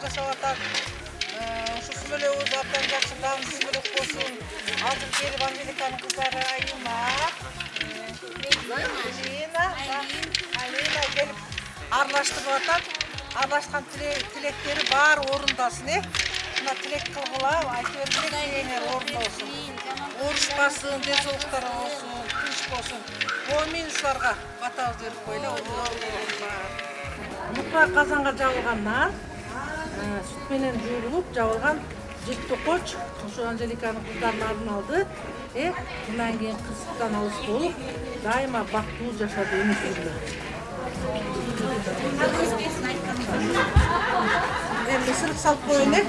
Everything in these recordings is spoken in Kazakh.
жасап атат. Ошо сүмөлөбүз абдан жакшы дамсыз сүмөлөк болсун. Азыр келип Анжеликанын кыздары Айына, Алина келип аралаштырып атат. Аралашкан тилектери баары орундасын, Мына тилек кылгыла, айтып берсеңер орындалсын. Оорушпасын, ден соолуктары болсун, тынч болсун. Помин силарга батабыз берип коелу. Мукра казанга жабылган нан, süt менен жуурулуп жабылган жек токоч, ошо Анжеликанын кыздарынын атын алды. Мындан кийин кызыктан алыс болуп, дайыма бактылуу жашады өмүр сүрдү. Endi sırık salıp koyun ne?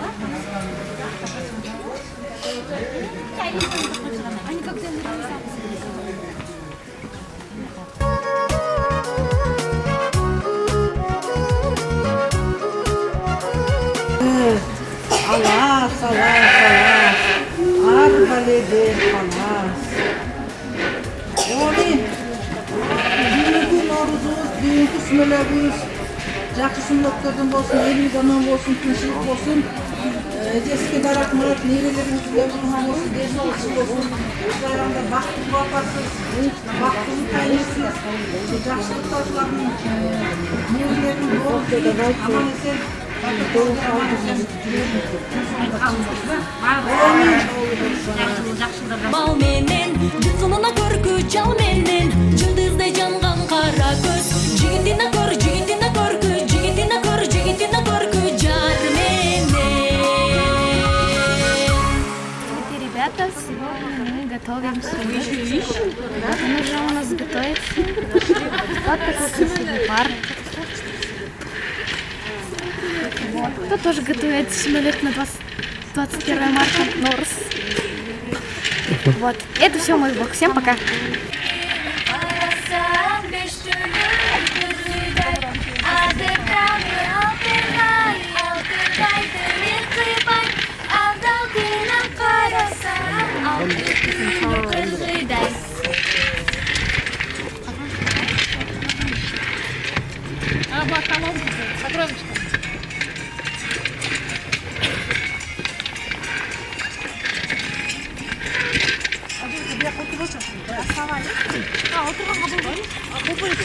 Alas, alas, alas. Arbalede alas. Oğlum, dünkü Noruz'umuz, dünkü sümölöbüz. Жақсы сүмөлөктөрдөн болсун, элибиз аман болсун, тынччылык болсун. Эжесине да рахмат, нерелериңиз аман болсун, ден соолук болсун. Байрамда бактылуу апасыз, бактылуу кайнысыз, жакшылыкта ушулардын нерелерин болуп, аман эсен Бал менен, жынсынына көркү жал менен, жылдыздай жанган кара көз, жигиндине көркү жар менен. Ребята, сегодня мы готовим сумыш. Мы уже у нас готовит. Вот такой красивый пар. Кто тоже готовит самолет на 21 марта? Норс. Вот. Это все мой блог. Всем пока.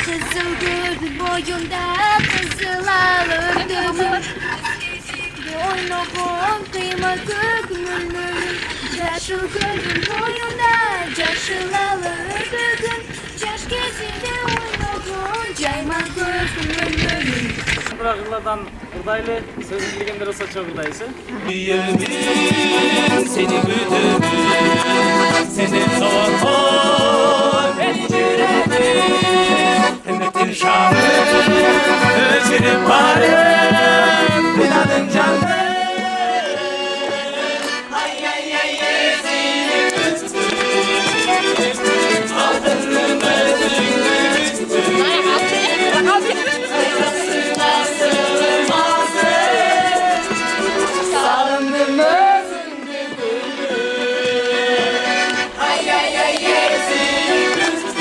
Kızıl gördüm boyunda kızıl alırdım. Oynabım kıyma kökmürlerim. Yaşıl gördüm boyunda yaşıl alırdım. Yaş gezinde oynabım cayma kökmürlerim. Bırakırlardan buradaylı sözün bilgenler olsa çok buradayız. Seni güdüm, seni soğuk pencerede. Ümmetin şanı, özgürüm varım, binanın canlı. Ay ay ay seni küstüm, aldırım özünü küstüm. Saylasına sığmazım, salındım özünü bülbül. Ay ay ay seni küstüm.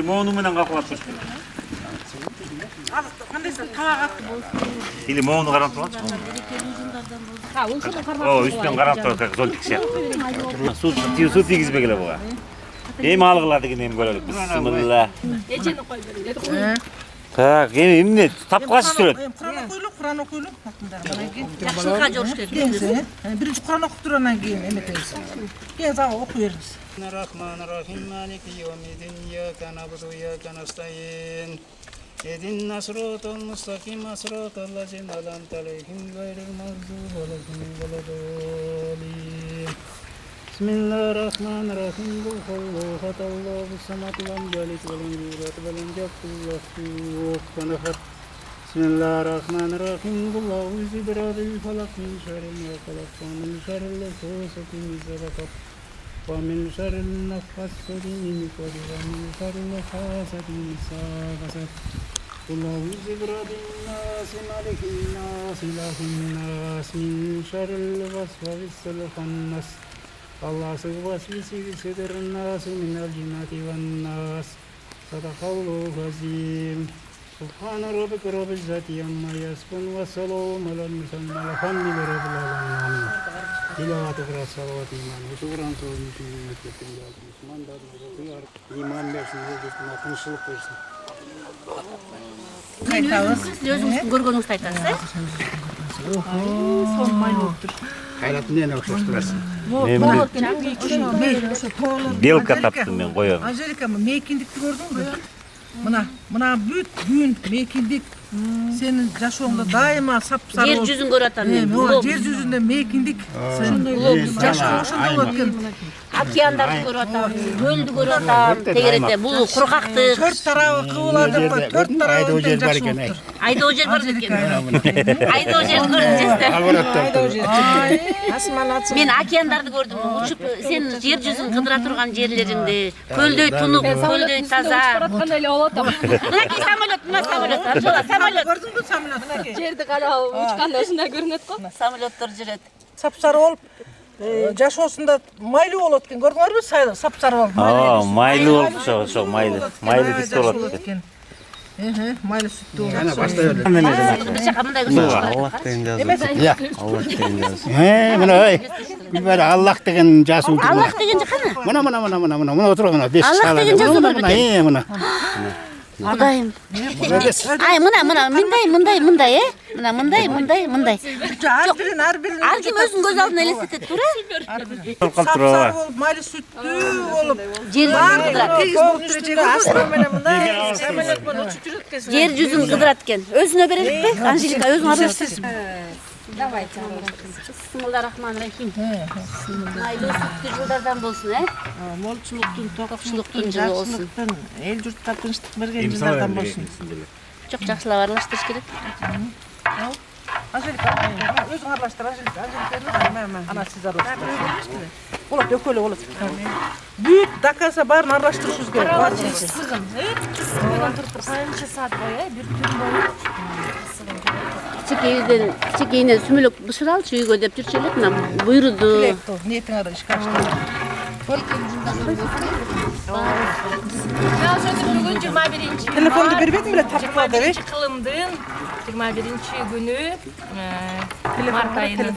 Limonu menен капкылап туруш керек. Кандайсың табак аттып болсун. Лимону карап турганчы. Үстүн карап турат как зонтик сыяктуу. Суу тийгизбегиле буга. Эми алгыла деген эми көрөлүк. Бисмилла. Эчени кой берели. Так, эми эмне тапкач сүрөт. Куран окуйлу. Жакшылыкка жоруш керек. Биринчи Куран окуп туруп анан кийин эметебиз. Кийин сага окуп бериңиз. Bismillahirrahmanirrahim. Maliki yevmiddin. İyyâke na'budu ve iyyâke nestaîn. اهدنا الصراط المستقيم صراط الذين أنعمت عليهم غير المغضوب عليهم ولا الضالين. بسم الله الرحمن الرحيم. قل هو الله أحد الله الصمد لم يلد ولم يولد ولم يكن له كفوا أحد. بسم الله الرحمن الرحيم. قل أعوذ برب الفلق من شر ما خلق ومن شر الوسواس إذا وقب ومن شر النفاثات في العقد ومن شر حاسد إذا حسد قل أعوذ برب الناس ملك الناس إله الناس من شر الوسواس الخناس الله يوسوس في صدور الناس من الجنة والناس صدق الله العظيم سبحان ربك رب العزة عما يصفون وسلام على المرسلين والحمد لله رب العالمين إلى تقرأ الصلوات إيمان وشكرا İman versin, tinçlik versin. Өзіңіздің көргеніңізді айтасыз, Hayratın nene okşaştırırsın. Белка таптым мен қоян. Анжелика, мейкиндикті көрдің бе? Мына бүт күн мейкиндик. Senin жашооңдо дайыма сап-сары жер жүзін көріп жер атам. жүзүндө мейкиндик. Жашоо ошондой болот экен. Океандарды көріп атам, көлді көріп атам, тегеретте бұл құрғақтық. 4 тарабы кыбыладып, 4 тарабы жер бар экен. Айдоо жер бар екен. Айдоо жерді көрдіңіздер. Мен океандарды көрдім, ұшып, сен жер жүзін қыдыра тұрған жерлеріңде, көлдөй тұнық, көлдөй таза. Мынакей самолет, мына самолет, самолет. Көрдүң бү самолет? Жерді қарап ұшқанда осындай көрінеді қой. Самолеттер жүреді. Сап-сары болуп, жашоосунда майлуу болот экен. Көрдүңөрбү? Сап-сары болуп. Майлы болып шо майлы. Майлы дис болот. Майлы сүттүү болот. Ana başlıyor. Bir жаққа мындай көрсетіп Allah деген жазып. Allah деген жазып. Mına ey. Böyle Allah degen jası otur. Аллах деген жаққаны? Mına otur mına. Beş Allah sala. degen жазу бар Mına ey mına. Құдайым. Ай, мына, мындай, е? Мындай. Ар бирин. Әркім өзінің көз алдына елестетеді, тура? Сап-сары болуп, майлы сүттүү болуп. Жер жүзін қыдырат кен. Өзіне берелік пе? Анжелика, өзің араластырсын. Давайте. Бисмиллахиррахманиррахим. Майлы сүтті жылдардан болсын, е? Молчулуктун, Тоқшылықтың жылы болсын. эл журтта тынчтык берген жылдардан болсун. Жоқ, жақсылап араластырыш керек. Анжелика, өзүң аралаштыр, Анжелика. Ана сиз аралаштыр. Болот, өкөлө болот. Бүт дакаса баарын аралаштырышыбыз керек. Сығын. Қанша саат бойы, бір күн бойы. Кичекейинен сүмөлөк бышыр алчы үйгө деп жүрчү элек, мына буйруду. Ниетиңе да ишке ашты. Я ошондо бүгүн 21-чи. Телефонду бербедим беле тапып калды, э? Кылымдын 21-чи күнү март айынын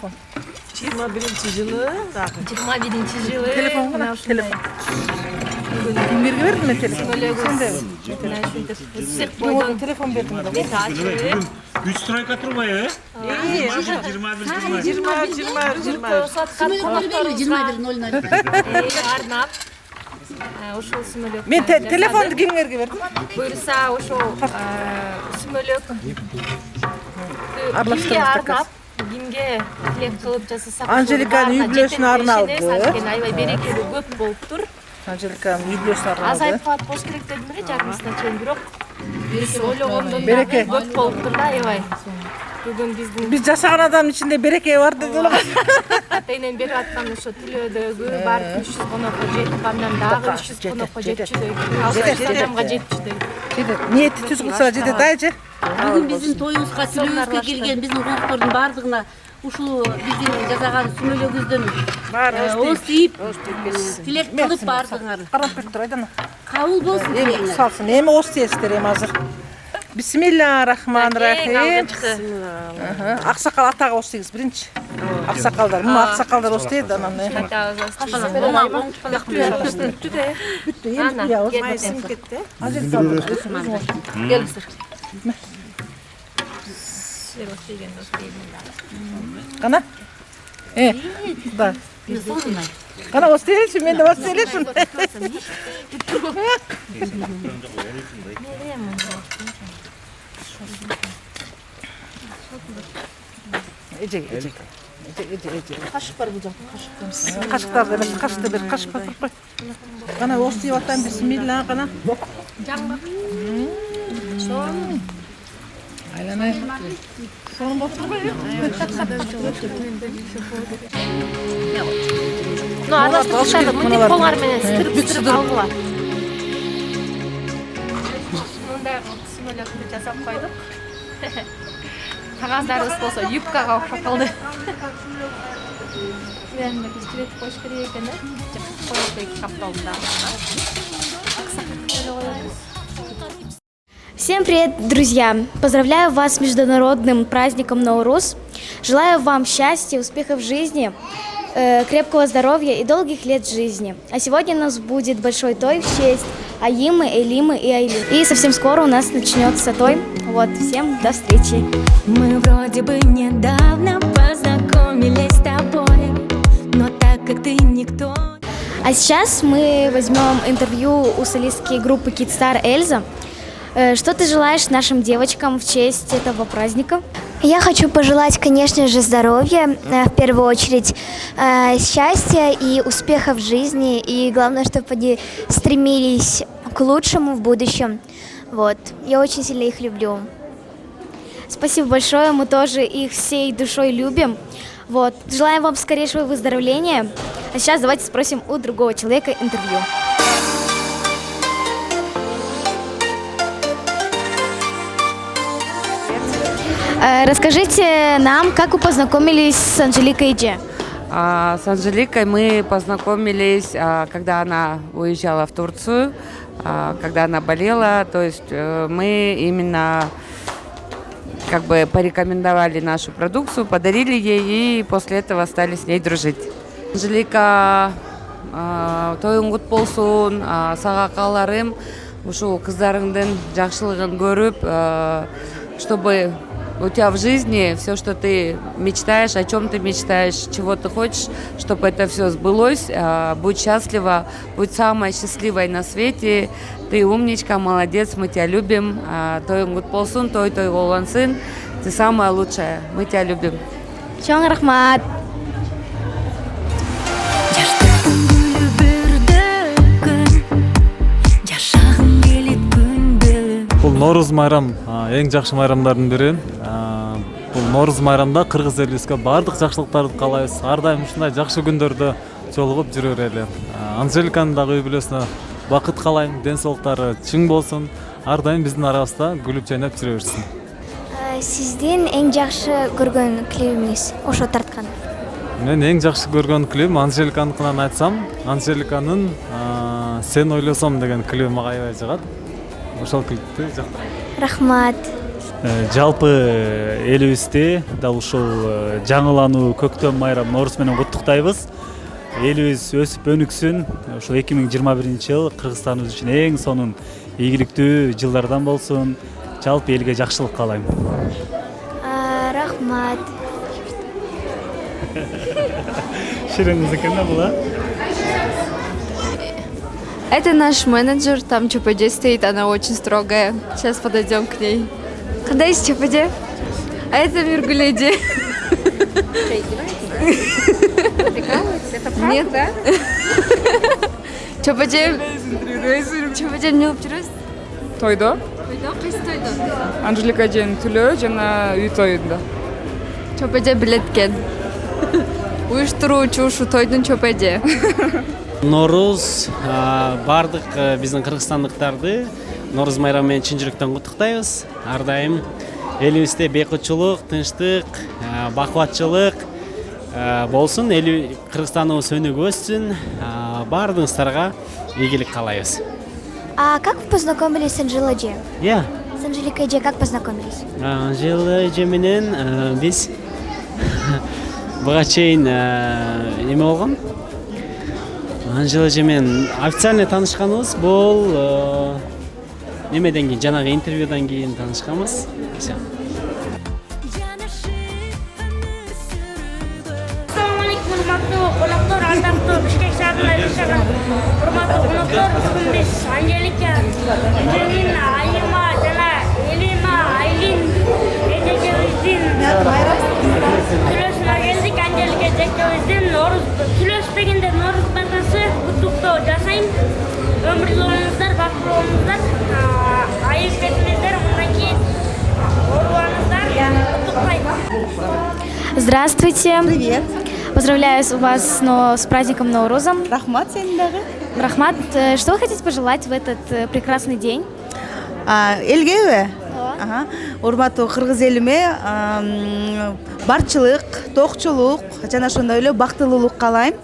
21-ci жылы. 21-чи жылы. Телефон гана, телефон. Кимге бердим мен телефон? Сеп Мен койдум. телефон бердим. Бет ачылып. 3 стройка турбай, э? 20. Арнап. Ошол сүмөлөк. Мен телефонду кимге бердим? Буюрса ошол сүмөлөк. Аралаштырып арнап. Кимге тилек кылып жасасак. Анжеликанын үй бүлөсүнө арналды. Аябай берекелүү көп болуптур. Анжеликанын үй бүлөсүнө арналды. Азайып калат болуш керек дедим эле жарымысына чейин, бирок ойлогондон Береке. көп болуптур да аябай. Бүгүн биздин Биз жашаган адамдын ичинде береке бар деди эле. ата-энем берип аткан ошо тилөөдөгү бар 300 конокко жетип, андан дагы 300 конокко жетчүдөй. Алсамга жетчүдөй. Жетет. Ниети түз кылса жетет айчы. Бүгүн биздин тоюбузга, тилөөбүзгө келген биздин коноктордун бардыгына ушул биздин жасаган сүмөлөгүбүздөн ооз тийип, тилек кылып бардыңар. Карап берип тур айдана. Кабыл болсун Эми дегендер. салсын. Эми ооз тиесиздер эми азыр. Бисмиллахиррахманиррахим. Аксакал атага ооз тийгиз биринчи. Аксакалдар. Муну аксакалдар ооз тиет анан. Айтабыз. Бүттү. Эми куябыз. Майсым кетти. Келиңиздер. Кана? Да. Кана ооз тиеличи, мен да ооз тиелечимин. Эже. Кашык бар бул жакта, кашык. Кашыктарды эмес, кашыкты бер, кашык бар туруп кой. Кана ооз тийип атам, бисмилла, кана. Айланай. Сонун болуп турбайбы? Ну, араластырып шығарды. Мындай қолармен сытырып алғыла. Мындай самолетті жасап қойдық. Қағаздарымыз болса юбкаға ұқсап қалды. Мен бисквит қойыш керек екен. Қойылды қапталында. Всем привет, друзья! Поздравляю вас с международным праздником Наурuz. Желаю вам счастья, успехов в жизни, крепкого здоровья и долгих лет жизни. А сегодня у нас будет большой той в честь Аимы, Элимы и Айлин. И совсем скоро у нас начнется той. Вот, всем до встречи! Мы вроде бы недавно познакомились с тобой, но так как ты никто... А сейчас мы возьмем интервью у солистки группы Kidstar Эльза. Что ты желаешь нашим девочкам в честь этого праздника? Я хочу пожелать, конечно же, здоровья, в первую очередь счастья и успеха в жизни. И главное, чтобы они стремились к лучшему в будущем. Вот. Я очень сильно их люблю. Спасибо большое, мы тоже их всей душой любим. Вот. Желаем вам скорейшего выздоровления. А сейчас давайте спросим у другого человека интервью. Расскажите нам, как вы познакомились с Анжеликой Дже? С Анжеликой мы познакомились, когда она уезжала в Турцию, когда она болела. То есть мы именно как бы порекомендовали нашу продукцию, подарили ей и после этого стали с ней дружить. Анжелика, тойың құт болсын, саға қаларым, ушу қыздарыңдың жақсылығын көріп, чтобы у тебя в жизни все, что ты мечтаешь, о чем ты мечтаешь, чего ты хочешь, чтобы это все сбылось. Будь счастлива, будь самой счастливой на свете. Ты умничка, молодец, мы тебя любим. Тойың құт болсын, той болғансын. Ты самая лучшая, мы тебя любим. Чоң рахмат. Бұл Наурыз майрам ең жақсы майрамдардың бірі. Бұл Наурыз майрамда қырғыз елеске бардық жақсылықтарды қалайыз. Ардайым ушундай жақсы күндөрдө жолугуп жүрөр эле. Анжеликанын дагы үй бүлөсүнө бакыт каалайм, ден соолуктары чың болсун. Ардайым биздин арабызда күлүп жайнап жүрө берсин. Сиздин эң жакшы көргөн клибиңиз ошо тарткан? Мен эң жакшы көргөн клибим Анжеликаныкынан айтсам, Анжеликанын Сен ойлосом деген клиби мага аябай жагат. Ошол клипти жактырам. Рахмат. Жалпы элибизде дал ушул жаңылануу көктөм майрам Наурuz менен куттуктайбыз. Элибиз өсүп өнүксүн. Ушул 2021 жыл Кыргызстаныбыз үчүн эң сонун ийгиликтүү жылдардан болсун. Жалпы элге жакшылык каалайм. Рахмат. Шириңиз экен да бул, а? Это наш менеджер, там ЧПД стоит, она очень строгая. Сейчас подойдем к ней. Когда есть ЧПД? А это Миргуледи. Прикалывается? Это правда, Нет. да? ЧПД не уптирайсыз? Тойдо. Кайсы тойдо? Анжелика Джен түлөө жана үй тоюнда. ЧПД билет экен. Уюштуруучу ушу тойдун ЧПД. Наурuz бардык биздин кыргызстандыктарды Наурuz майрамы менен чын жүрөктөн куттуктайбыз. Ар дайым элибизде бейкутчулук, тынчтык, бакубатчылык болсун. Кыргызстаныбыз өнүгүп өссүн. Бардыгыңыздарга ийгилик каалайбыз. А как вы познакомились с Анжелой Дже? Я. С Анжеликой Дже как познакомились? Анжела Дже менен биз буга чейин эме болгон. Анжела Дже менен официально таанышканыбыз бул немеден кийин, жанагы интервьюдан кийин таанышканбыз. Assalamualaikum урматтуу коноктор, ардактуу Бишкек шаарында жашаган урматтуу коноктор, бүгүн биз Анжелика Дженин, Айыма жана Элима, Айлин эжекебиздин түлөсүнө келдик. Анжелика эжекебиздин түлөс дегенде Наурuz батасы куттуктоо жасайм. Өмүр жолуңуздар бактылуу болуңуздар, айып кетиңиздер, мындан кийин оорубаңыздар. Куттуктайм. Здравствуйте. Привет. Поздравляю вас с праздником Науруза. Рахмат, Рахмат, что вы хотите пожелать в этот прекрасный день? Элгебе? Урматтуу кыргыз элиме барчылык, токчулук жана ошондой эле бактылуулук каалайм.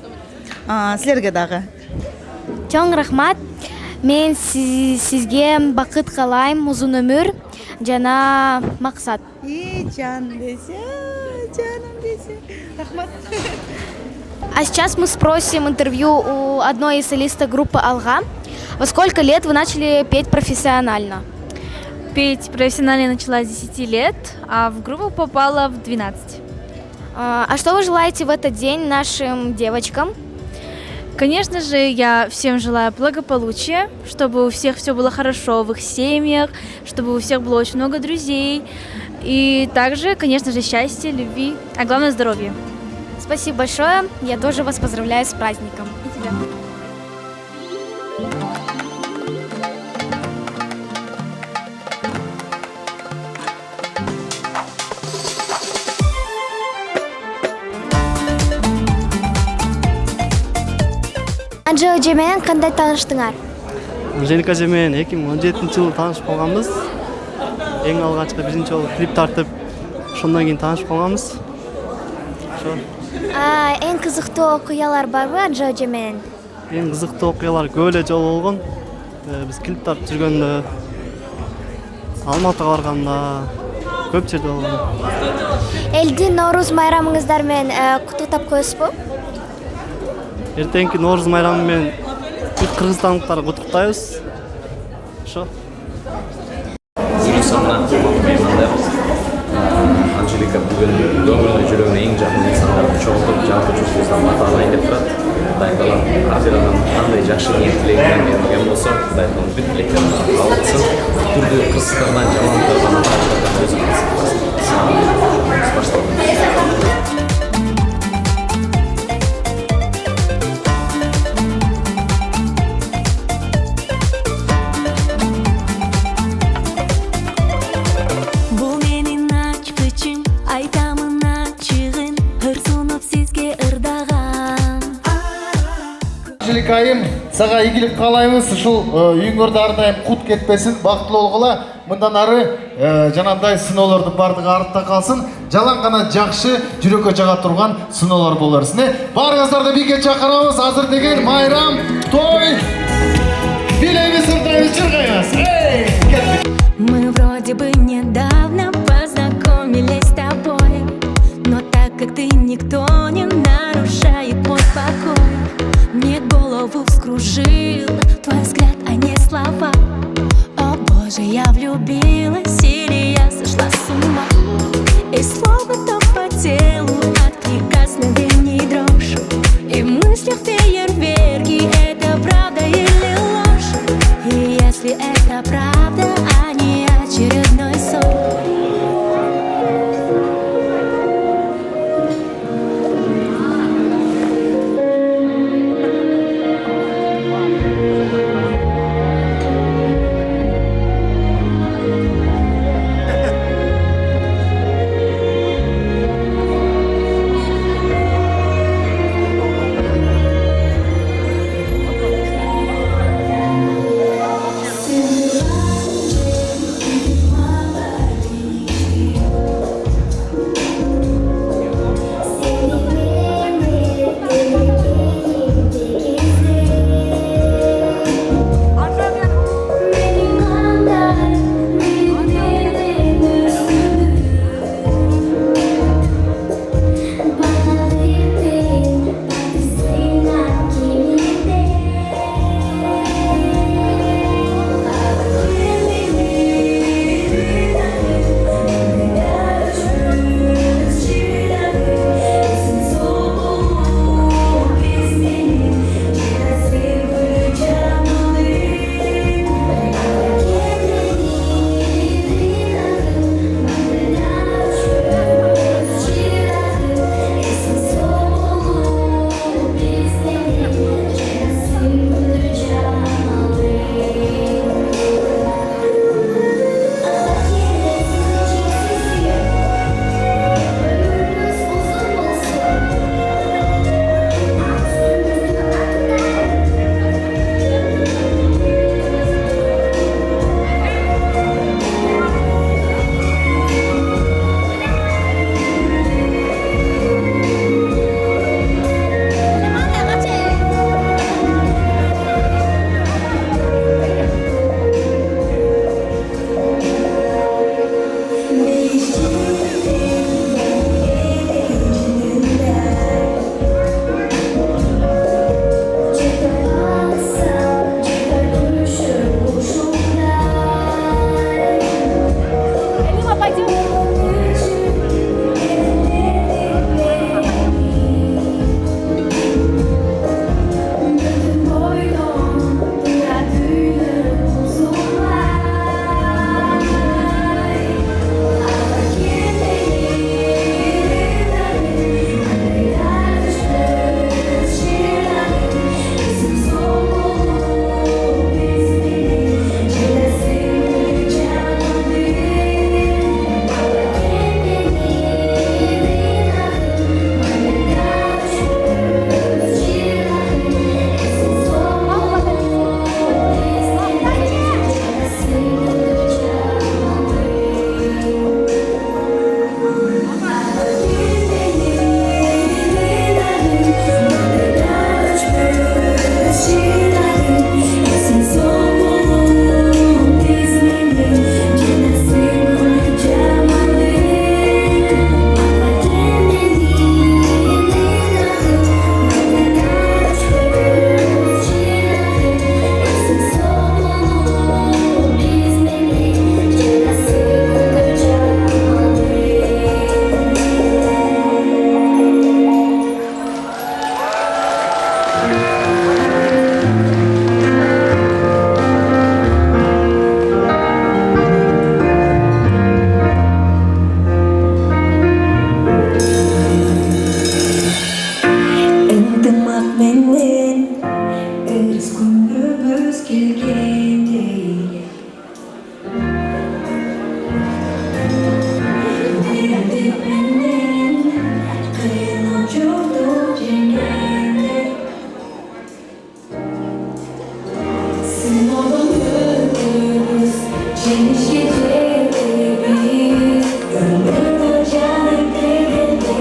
Силерге дагы. Чоң рахмат. Мен сизге бакыт каалайм, узун өмүр жана максат. Жан десе, жаным десе. Рахмат. А сейчас мы спросим интервью у одной из солисток группы «Алга». Во сколько лет вы начали петь профессионально? Петь профессионально начала с 10 лет, а в группу попала в 12. А что вы желаете в этот день нашим девочкам? Конечно же, я всем желаю благополучия, чтобы у всех все было хорошо в их семьях, чтобы у всех было очень много друзей. И также, конечно же, счастья, любви, а главное здоровья. Спасибо большое. Я тоже вас поздравляю с праздником. И тебя. Анжела эже менен кандай тааныштыңар? Анжелика эже менен 2017-жылы таанышып калганбыз. Эң алгачкы биринчи жолу клип тартып, ошондон кийин таанышып калганбыз. Ошо. Эң кызыктуу окуялар барбы Анжела эже менен? Эң кызыктуу окуялар көп эле жолу болгон. Биз клип тартып жүргөндө, Алматыга барганда көп жерде болгон. Элди Нооруз майрамыңыздар менен куттуктап коесузбу? Эртеңки Нооруз майрамы менен бүт кыргызстандыктарды куттуктайбыз. Ошо. Анжелика бүгін өмірінің жүрегіне ең жақын инсандарды чоғылтып, жалпы жүзімізден баталайын деп тұрады. Құдай Қапирадан қандай жақсы ниет тілегімен берген болса, Құдай бұның бүт тілектерін алғылсын. Түрді қырсыздардан жаландырған аталықтардан өзіміз спашталдым. Айым, сага ийгилик каалайбыз. Ушул үйүңөрдө ардайым кут кетпесин, бактылуу болгула. Мындан ары жанагындай сыноолордун бардыгы артта калсын. Жалаң гана жакшы, жүрөккө жага турган сыноолор боло берсин. Баарыңыздарды бийге чакырабыз. Азыр деген майрам, той. Билебиз, ырдайбыз, чыргайбыз. Мы вроде бы недавно познакомились с тобой, но так как ты никто не нарушает мой покой. Мне голову вскружил твой взгляд, а не слова. О боже, я влюбилась или я сошла с ума. И словно то по телу от прикосновений дрожь. И в мыслях фейерверки, это правда или ложь? И если это правда, а не очередной сон. Biz günümüz gelgende Derdi benden Kıyılan çoğdu cengende Sen oldun öldürüz Çeniş geceleri biz Ömrümü canım devreleri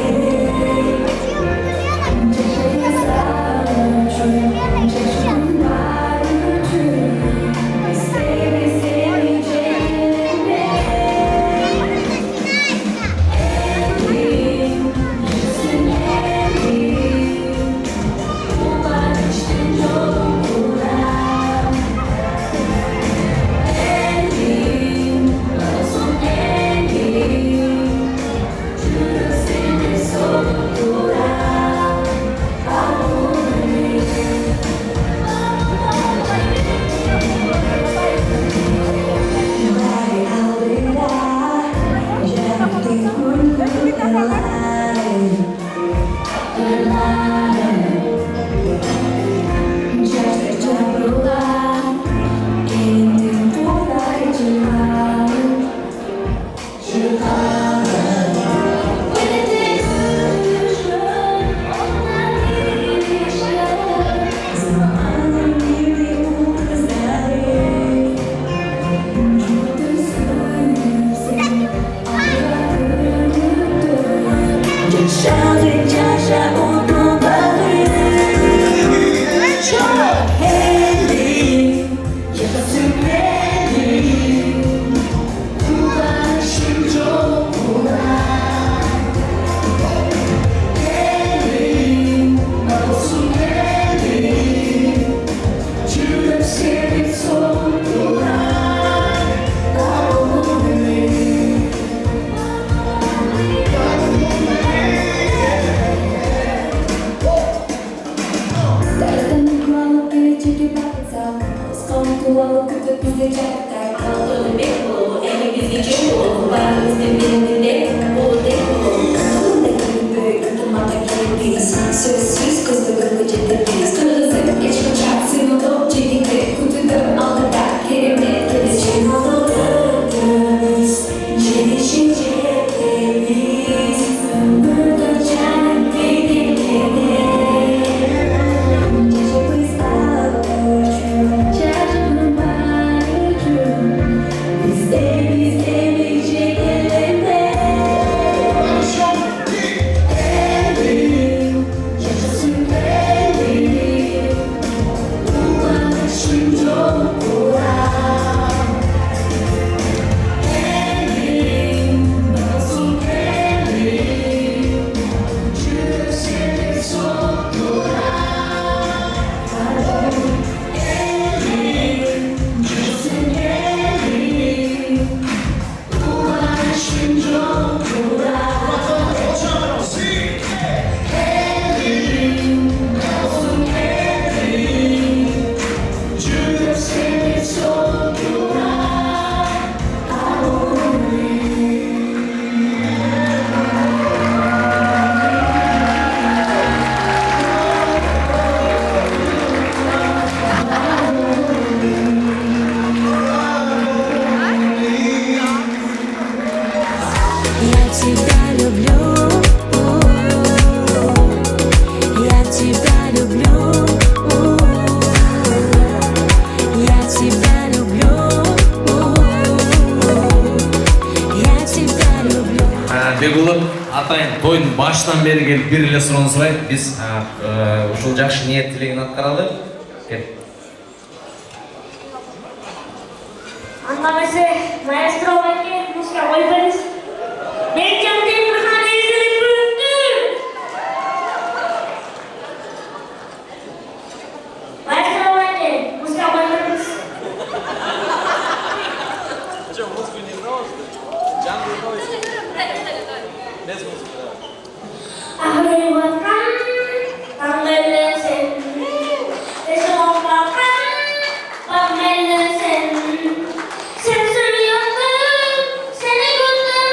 Sözsüz kızdı gıcıdı biz Kırmızı geç kaçar sınırlı Çekildi kutuda aldı da Kerimle gelişim oluruz Gelişince biz Ömrümü canım bedenleri Çeşimiz ağır Çarşımın bağırır Bizde bilecek elinde Бегулып атайын тойдун башынан бери келип бир эле суроону сурайт. Биз ушул жакшы ниет тилегин аткаралы. Кел. Анламасы маэстро ваке муска ойбарис. Меккемдин бирханы изилип бүттү. Маэстро ваке муска ойбарис. Чё, музыку не знаешь? Джангл нойз. Без музыки. Ahliwatan, pamelesen, esopakan, pamelesen. Sen söylüyorsun, seni gördüm.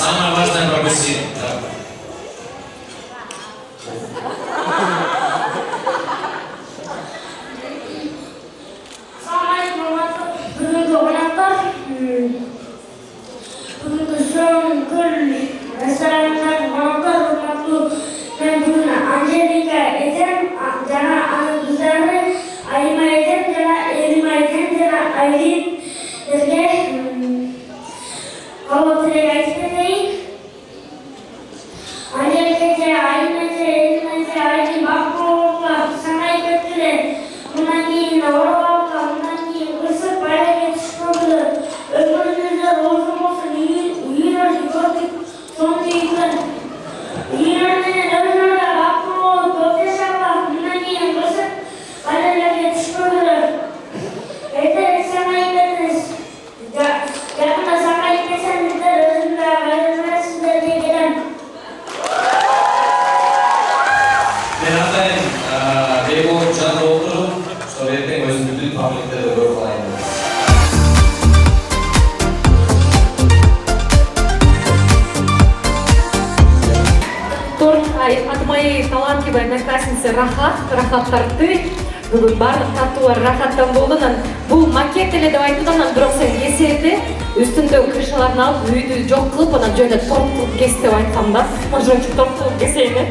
Самое важное пропустить. От моей талантливой одноклассницы Рахат Тарты. Бүгін барлық татуар Рахаттан болды. Бұл макет эле деп айтып анан бирок сен кесети үстүндөгү крышаларын алып үйдү жок кылып анан жөн эле торт кылып кес деп айткам да. Может торт кылып кесейин.